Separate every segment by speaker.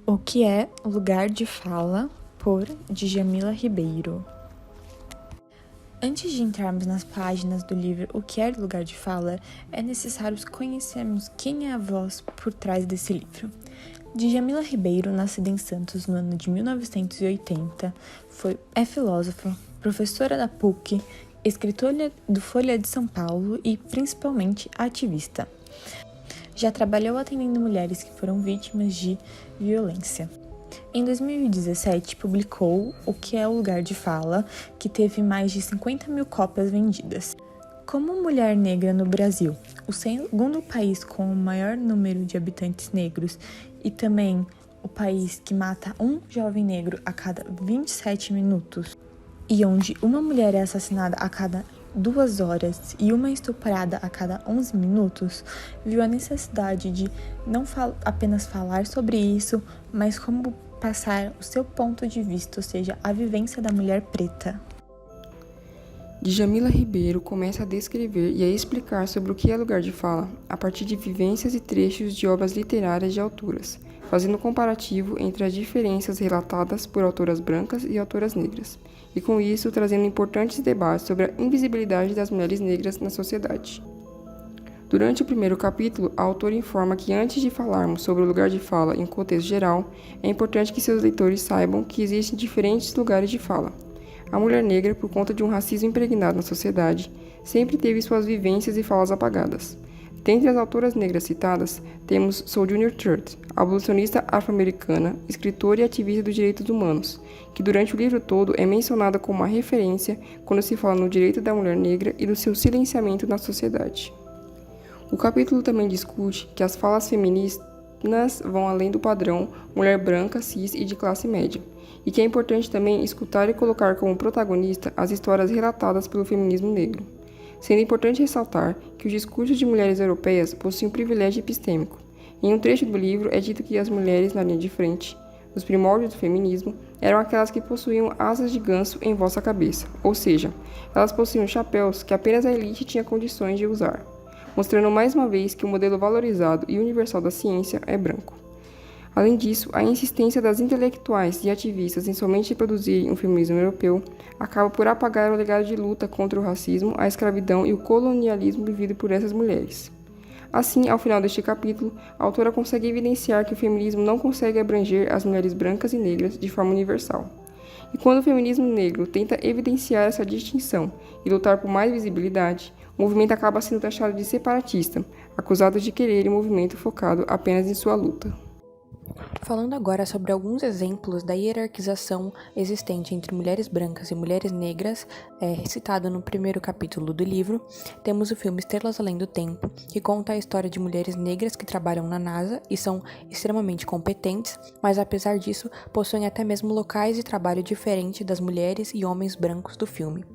Speaker 1: O que é Lugar de Fala, por Djamila Ribeiro. Antes de entrarmos nas páginas do livro O que é Lugar de Fala, é necessário conhecermos quem é a voz por trás desse livro. Djamila Ribeiro, nascida em Santos no ano de 1980, é filósofa, professora da PUC, escritora do Folha de São Paulo e, principalmente, ativista. Já trabalhou atendendo mulheres que foram vítimas de violência. Em 2017, publicou O que é o Lugar de Fala, que teve mais de 50 mil cópias vendidas. Como mulher negra no Brasil, o segundo país com o maior número de habitantes negros e também o país que mata um jovem negro a cada 27 minutos, e onde uma mulher é assassinada a cada 2 horas e uma estuprada a cada 11 minutos, viu a necessidade de não apenas falar sobre isso, mas como passar o seu ponto de vista, ou seja, a vivência da mulher preta.
Speaker 2: Djamila Ribeiro começa a descrever e a explicar sobre o que é lugar de fala, a partir de vivências e trechos de obras literárias de autoras, fazendo um comparativo entre as diferenças relatadas por autoras brancas e autoras negras, e com isso trazendo importantes debates sobre a invisibilidade das mulheres negras na sociedade. Durante o primeiro capítulo, a autora informa que antes de falarmos sobre o lugar de fala em um contexto geral, é importante que seus leitores saibam que existem diferentes lugares de fala. A mulher negra, por conta de um racismo impregnado na sociedade, sempre teve suas vivências e falas apagadas. Dentre as autoras negras citadas, temos Sojourner Truth, abolicionista afro-americana, escritora e ativista dos direitos humanos, que durante o livro todo é mencionada como uma referência quando se fala no direito da mulher negra e do seu silenciamento na sociedade. O capítulo também discute que as falas feministas vão além do padrão mulher branca, cis e de classe média, e que é importante também escutar e colocar como protagonista as histórias relatadas pelo feminismo negro, sendo importante ressaltar que os discursos de mulheres europeias possuem um privilégio epistêmico. Em um trecho do livro é dito que as mulheres na linha de frente, nos primórdios do feminismo, eram aquelas que possuíam asas de ganso em vossa cabeça, ou seja, elas possuíam chapéus que apenas a elite tinha condições de usar, mostrando mais uma vez que o modelo valorizado e universal da ciência é branco. Além disso, a insistência das intelectuais e ativistas em somente reproduzirem o feminismo europeu acaba por apagar o legado de luta contra o racismo, a escravidão e o colonialismo vivido por essas mulheres. Assim, ao final deste capítulo, a autora consegue evidenciar que o feminismo não consegue abranger as mulheres brancas e negras de forma universal. E quando o feminismo negro tenta evidenciar essa distinção e lutar por mais visibilidade, o movimento acaba sendo taxado de separatista, acusado de querer um movimento focado apenas em sua luta.
Speaker 3: Falando agora sobre alguns exemplos da hierarquização existente entre mulheres brancas e mulheres negras, citado no primeiro capítulo do livro, temos o filme Estrelas Além do Tempo, que conta a história de mulheres negras que trabalham na NASA e são extremamente competentes, mas apesar disso, possuem até mesmo locais de trabalho diferentes das mulheres e homens brancos do filme.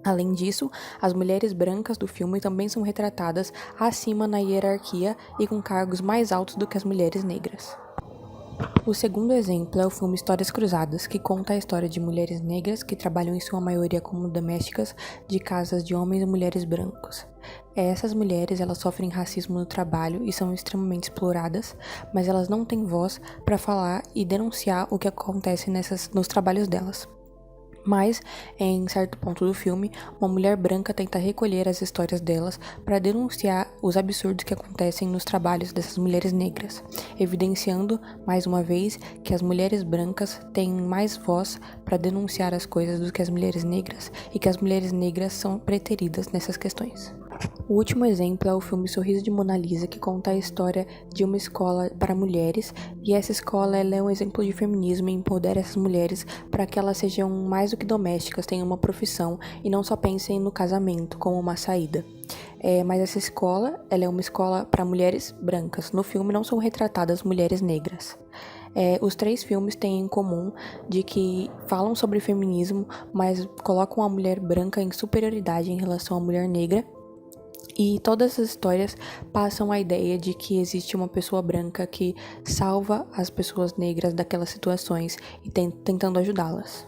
Speaker 3: Além disso, as mulheres brancas do filme também são retratadas acima na hierarquia e com cargos mais altos do que as mulheres negras. O segundo exemplo é o filme Histórias Cruzadas, que conta a história de mulheres negras que trabalham em sua maioria como domésticas de casas de homens e mulheres brancos. Essas mulheres elas sofrem racismo no trabalho e são extremamente exploradas, mas elas não têm voz para falar e denunciar o que acontece nos trabalhos delas. Mas, em certo ponto do filme, uma mulher branca tenta recolher as histórias delas para denunciar os absurdos que acontecem nos trabalhos dessas mulheres negras, evidenciando, mais uma vez, que as mulheres brancas têm mais voz para denunciar as coisas do que as mulheres negras e que as mulheres negras são preteridas nessas questões. O último exemplo é o filme Sorriso de Mona Lisa, que conta a história de uma escola para mulheres, e essa escola ela é um exemplo de feminismo e empodera essas mulheres para que elas sejam mais do que domésticas, tenham uma profissão e não só pensem no casamento como uma saída. Mas essa escola ela é uma escola para mulheres brancas. No filme não são retratadas mulheres negras. Os 3 filmes têm em comum de que falam sobre feminismo, mas colocam a mulher branca em superioridade em relação à mulher negra. E todas as histórias passam a ideia de que existe uma pessoa branca que salva as pessoas negras daquelas situações e tentando ajudá-las.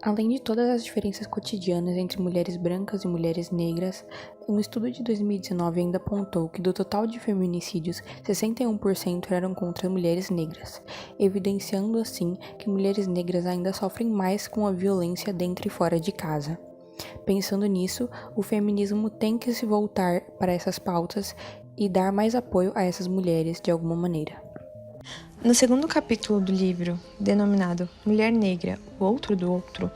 Speaker 3: Além de todas as diferenças cotidianas entre mulheres brancas e mulheres negras, Um estudo de 2019 ainda apontou que do total de feminicídios, 61% eram contra mulheres negras, evidenciando assim que mulheres negras ainda sofrem mais com a violência dentro e fora de casa. Pensando nisso, o feminismo tem que se voltar para essas pautas e dar mais apoio a essas mulheres de alguma maneira.
Speaker 1: No segundo capítulo do livro, denominado Mulher Negra, o Outro do Outro,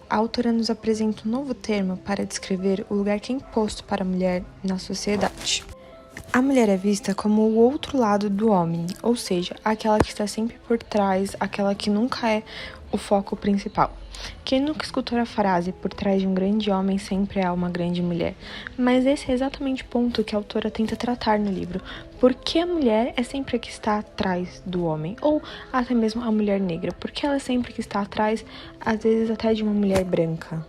Speaker 1: a autora nos apresenta um novo termo para descrever o lugar que é imposto para a mulher na sociedade. A mulher é vista como o outro lado do homem, ou seja, aquela que está sempre por trás, aquela que nunca é o foco principal. Quem nunca escutou a frase por trás de um grande homem sempre há uma grande mulher? Mas esse é exatamente o ponto que a autora tenta tratar no livro. Por que a mulher é sempre a que está atrás do homem? Ou até mesmo a mulher negra? Por que ela é sempre que está atrás, às vezes até de uma mulher branca?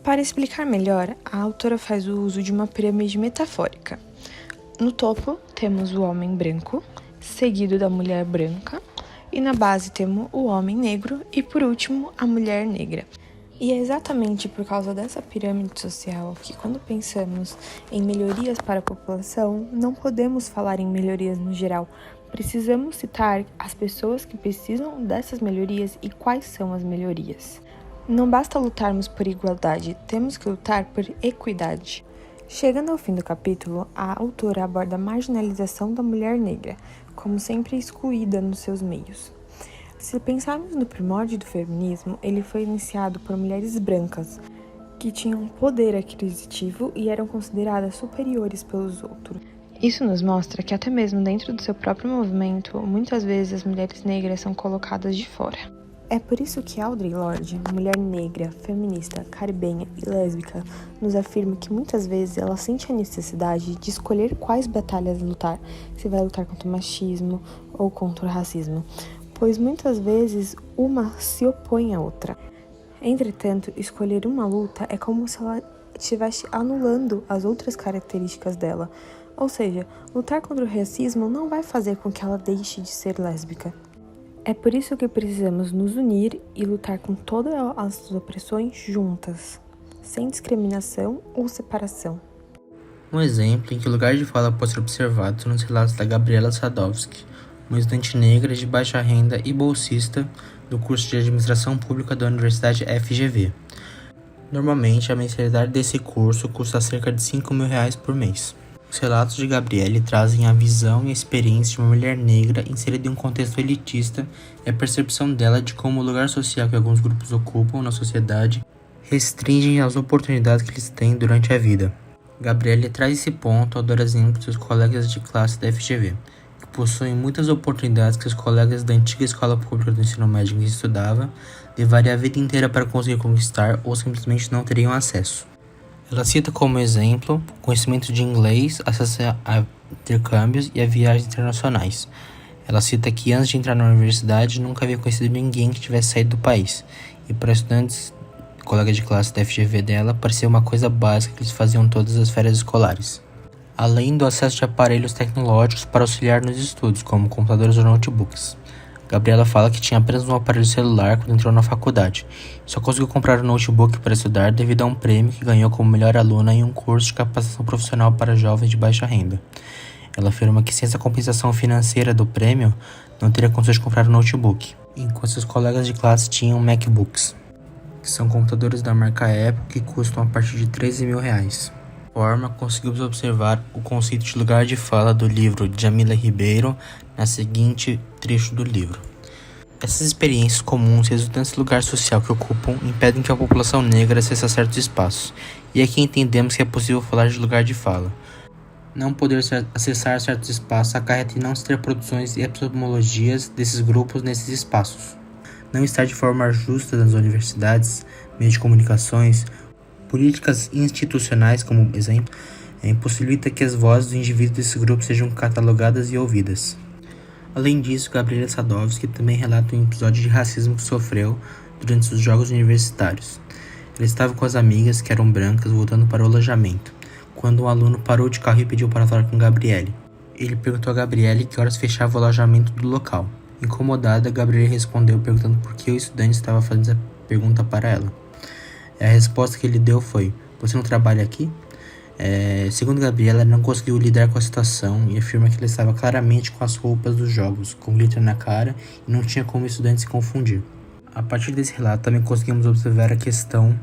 Speaker 1: Para explicar melhor, a autora faz o uso de uma pirâmide metafórica. No topo temos o homem branco, seguido da mulher branca, e na base temos o homem negro e, por último, a mulher negra. E é exatamente por causa dessa pirâmide social que, quando pensamos em melhorias para a população, não podemos falar em melhorias no geral. Precisamos citar as pessoas que precisam dessas melhorias e quais são as melhorias. Não basta lutarmos por igualdade, temos que lutar por equidade. Chegando ao fim do capítulo, a autora aborda a marginalização da mulher negra, como sempre excluída nos seus meios. Se pensarmos no primórdio do feminismo, ele foi iniciado por mulheres brancas, que tinham poder aquisitivo e eram consideradas superiores pelos outros. Isso nos mostra que até mesmo dentro do seu próprio movimento, muitas vezes as mulheres negras são colocadas de fora. É por isso que Audre Lorde, mulher negra, feminista, caribenha e lésbica, nos afirma que muitas vezes ela sente a necessidade de escolher quais batalhas lutar, se vai lutar contra o machismo ou contra o racismo, pois muitas vezes uma se opõe à outra. Entretanto, escolher uma luta é como se ela estivesse anulando as outras características dela, ou seja, lutar contra o racismo não vai fazer com que ela deixe de ser lésbica. É por isso que precisamos nos unir e lutar com todas as opressões juntas, sem discriminação ou separação.
Speaker 4: Um exemplo em que o lugar de fala pode ser observado são nos relatos da Gabriela Sadowski, uma estudante negra de baixa renda e bolsista do curso de Administração Pública da Universidade FGV. Normalmente, a mensalidade desse curso custa cerca de R$5.000 por mês. Os relatos de Gabriele trazem a visão e a experiência de uma mulher negra inserida em um contexto elitista e a percepção dela de como o lugar social que alguns grupos ocupam na sociedade restringem as oportunidades que eles têm durante a vida. Gabriele traz esse ponto ao dar exemplo de seus colegas de classe da FGV, que possuem muitas oportunidades que os colegas da antiga escola pública do ensino médio em que estudava levariam a vida inteira para conseguir conquistar ou simplesmente não teriam acesso. Ela cita como exemplo o conhecimento de inglês, acesso a intercâmbios e a viagens internacionais. Ela cita que antes de entrar na universidade nunca havia conhecido ninguém que tivesse saído do país, e para estudantes, colegas de classe da FGV dela, parecia uma coisa básica que eles faziam todas as férias escolares. Além do acesso de aparelhos tecnológicos para auxiliar nos estudos, como computadores ou notebooks. Gabriela fala que tinha apenas um aparelho celular quando entrou na faculdade. Só conseguiu comprar um notebook para estudar devido a um prêmio que ganhou como melhor aluna em um curso de capacitação profissional para jovens de baixa renda. Ela afirma que sem essa compensação financeira do prêmio, não teria condições de comprar um notebook, enquanto seus colegas de classe tinham MacBooks, que são computadores da marca Apple que custam a partir de R$13.000. Forma, conseguimos observar o conceito de lugar de fala do livro de Jamila Ribeiro na seguinte trecho do livro. Essas experiências comuns resultantes do lugar social que ocupam impedem que a população negra acesse certos espaços, e aqui entendemos que é possível falar de lugar de fala. Não poder acessar certos espaços acarreta em não se ter produções e epistemologias desses grupos nesses espaços. Não estar de forma justa nas universidades, meios de comunicações, políticas institucionais, como exemplo, impossibilita que as vozes dos indivíduos desse grupo sejam catalogadas e ouvidas. Além disso, Gabriela Sadowski também relata um episódio de racismo que sofreu durante os jogos universitários. Ela estava com as amigas, que eram brancas, voltando para o alojamento, quando um aluno parou de carro e pediu para falar com Gabriele. Ele perguntou a Gabriele que horas fechava o alojamento do local. Incomodada, Gabriele respondeu perguntando por que o estudante estava fazendo essa pergunta para ela. A resposta que ele deu foi: "Você não trabalha aqui?" Segundo Gabriela, ela não conseguiu lidar com a situação e afirma que ela estava claramente com as roupas dos jogos, com glitter na cara, e não tinha como o estudante se confundir. A partir desse relato, também conseguimos observar a questão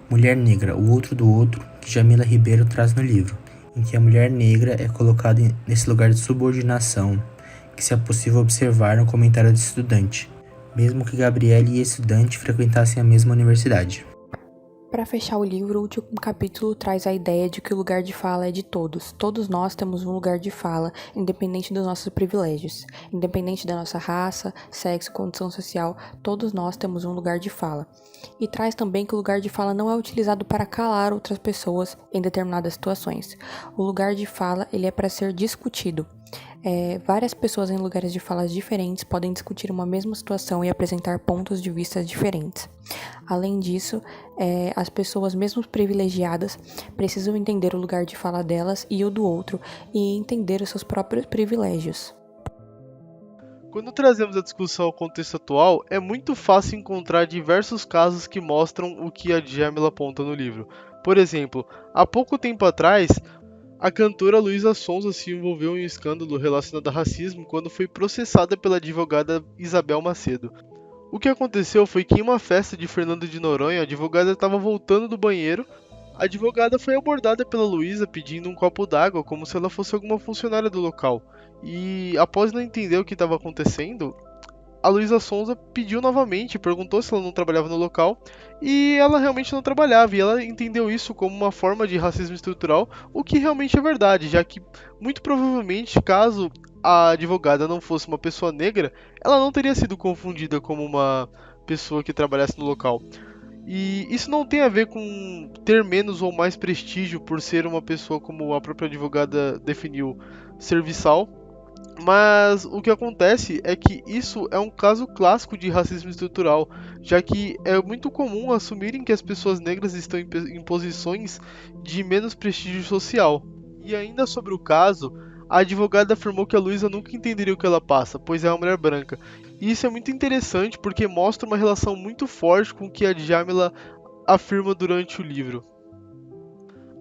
Speaker 4: mulher negra, o outro do outro, que Jamila Ribeiro traz no livro, em que a mulher negra é colocada nesse lugar de subordinação, que se é possível observar no comentário desse estudante, mesmo que Gabriele e esse estudante frequentassem a mesma universidade.
Speaker 3: Para fechar o livro, o último capítulo traz a ideia de que o lugar de fala é de todos. Todos nós temos um lugar de fala, independente dos nossos privilégios. Independente da nossa raça, sexo, condição social, todos nós temos um lugar de fala. E traz também que o lugar de fala não é utilizado para calar outras pessoas em determinadas situações. O lugar de fala, ele é para ser discutido. Várias pessoas em lugares de falas diferentes podem discutir uma mesma situação e apresentar pontos de vista diferentes. Além disso, as pessoas, mesmo privilegiadas, precisam entender o lugar de fala delas e o do outro e entender os seus próprios privilégios.
Speaker 5: Quando trazemos a discussão ao contexto atual, é muito fácil encontrar diversos casos que mostram o que a Jamila aponta no livro. Por exemplo, há pouco tempo atrás, a cantora Luísa Sonza se envolveu em um escândalo relacionado a racismo quando foi processada pela advogada Isabel Macedo. O que aconteceu foi que em uma festa de Fernando de Noronha, a advogada estava voltando do banheiro. A advogada foi abordada pela Luísa pedindo um copo d'água como se ela fosse alguma funcionária do local. E após não entender o que estava acontecendo, a Luísa Sonza pediu novamente, perguntou se ela não trabalhava no local, e ela realmente não trabalhava, e ela entendeu isso como uma forma de racismo estrutural, o que realmente é verdade, já que muito provavelmente, caso a advogada não fosse uma pessoa negra, ela não teria sido confundida como uma pessoa que trabalhasse no local. E isso não tem a ver com ter menos ou mais prestígio por ser uma pessoa, como a própria advogada definiu, serviçal. Mas o que acontece é que isso é um caso clássico de racismo estrutural, já que é muito comum assumirem que as pessoas negras estão em posições de menos prestígio social. E ainda sobre o caso, a advogada afirmou que a Luísa nunca entenderia o que ela passa, pois é uma mulher branca. E isso é muito interessante porque mostra uma relação muito forte com o que a Jamila afirma durante o livro.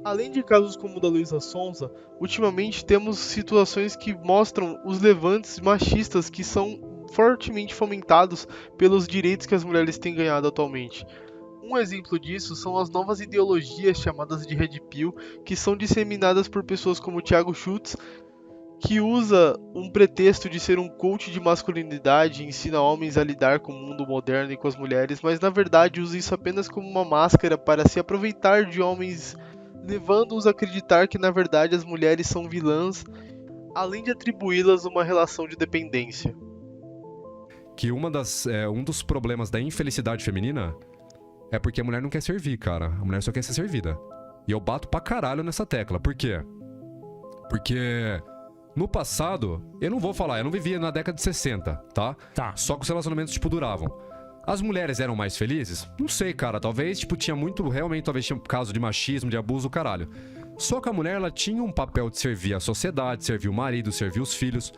Speaker 5: Além de casos como o da Luísa Sonza, ultimamente temos situações que mostram os levantes machistas que são fortemente fomentados pelos direitos que as mulheres têm ganhado atualmente. Um exemplo disso são as novas ideologias chamadas de Red Pill, que são disseminadas por pessoas como Thiago Schultz, que usa um pretexto de ser um coach de masculinidade e ensina homens a lidar com o mundo moderno e com as mulheres, mas na verdade usa isso apenas como uma máscara para se aproveitar de homens, levando-os a acreditar que na verdade as mulheres são vilãs, além de atribuí-las uma relação de dependência.
Speaker 6: Que um dos problemas da infelicidade feminina é porque a mulher não quer servir, cara. A mulher só quer ser servida. E eu bato pra caralho nessa tecla. Por quê? Porque no passado, eu não vivia na década de 60, tá?
Speaker 7: Tá.
Speaker 6: Só que os relacionamentos, duravam. As mulheres eram mais felizes? Não sei, cara. Talvez, tinha muito... Realmente, talvez tinha um caso de machismo, de abuso, caralho. Só que a mulher, ela tinha um papel de servir a sociedade, servir o marido, servir os filhos.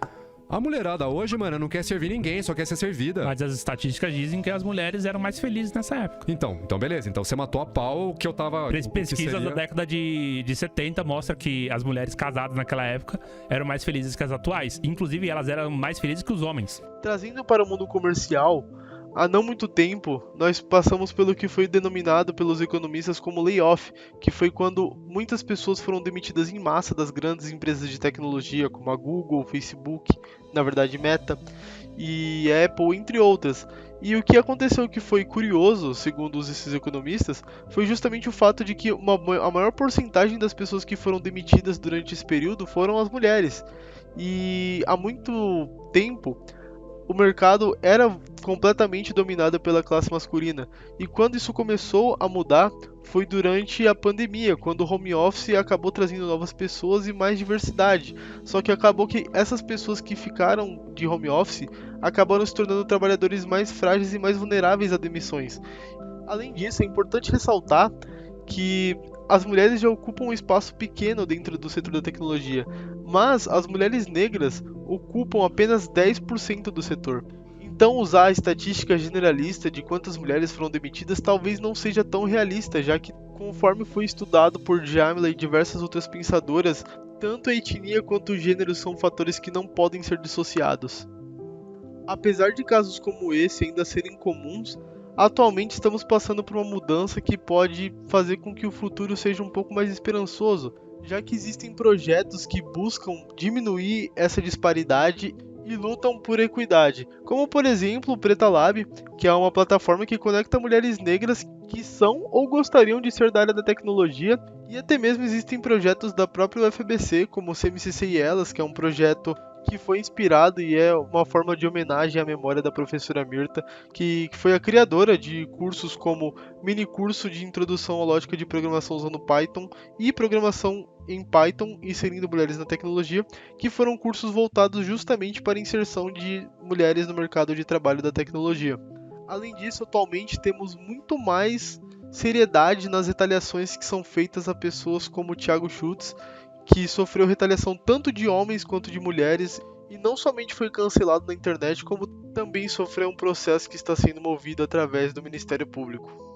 Speaker 6: A mulherada hoje, mano, não quer servir ninguém, só quer ser servida.
Speaker 7: Mas as estatísticas dizem que as mulheres eram mais felizes nessa época.
Speaker 6: Então beleza. Então você matou a pau o que eu tava...
Speaker 7: Pesquisas da década de 70 mostram que as mulheres casadas naquela época eram mais felizes que as atuais. Inclusive, elas eram mais felizes que os homens.
Speaker 5: Trazendo para o mundo comercial, há não muito tempo, nós passamos pelo que foi denominado pelos economistas como layoff, que foi quando muitas pessoas foram demitidas em massa das grandes empresas de tecnologia, como a Google, Facebook, na verdade Meta, e a Apple, entre outras. E o que aconteceu que foi curioso, segundo esses economistas, foi justamente o fato de que a maior porcentagem das pessoas que foram demitidas durante esse período foram as mulheres. E há muito tempo, o mercado era completamente dominado pela classe masculina. E quando isso começou a mudar, foi durante a pandemia, quando o home office acabou trazendo novas pessoas e mais diversidade. Só que acabou que essas pessoas que ficaram de home office acabaram se tornando trabalhadores mais frágeis e mais vulneráveis a demissões. Além disso, é importante ressaltar que as mulheres já ocupam um espaço pequeno dentro do setor da tecnologia, mas as mulheres negras ocupam apenas 10% do setor. Então usar a estatística generalista de quantas mulheres foram demitidas talvez não seja tão realista, já que Conforme foi estudado por Jamila e diversas outras pensadoras, tanto a etnia quanto o gênero são fatores que não podem ser dissociados. Apesar de casos como esse ainda serem comuns, atualmente estamos passando por uma mudança que pode fazer com que o futuro seja um pouco mais esperançoso, já que existem projetos que buscam diminuir essa disparidade e lutam por equidade, como por exemplo o Preta Lab, que é uma plataforma que conecta mulheres negras que são ou gostariam de ser da área da tecnologia, e até mesmo existem projetos da própria UFBC, como o CMCC e Elas, que é um projeto que foi inspirado e é uma forma de homenagem à memória da professora Mirta, que foi a criadora de cursos como mini curso de introdução à lógica de programação usando Python e programação em Python inserindo mulheres na tecnologia, que foram cursos voltados justamente para a inserção de mulheres no mercado de trabalho da tecnologia. Além disso, atualmente temos muito mais seriedade nas retaliações que são feitas a pessoas como o Thiago Schultz, que sofreu retaliação tanto de homens quanto de mulheres, e não somente foi cancelado na internet, como também sofreu um processo que está sendo movido através do Ministério Público.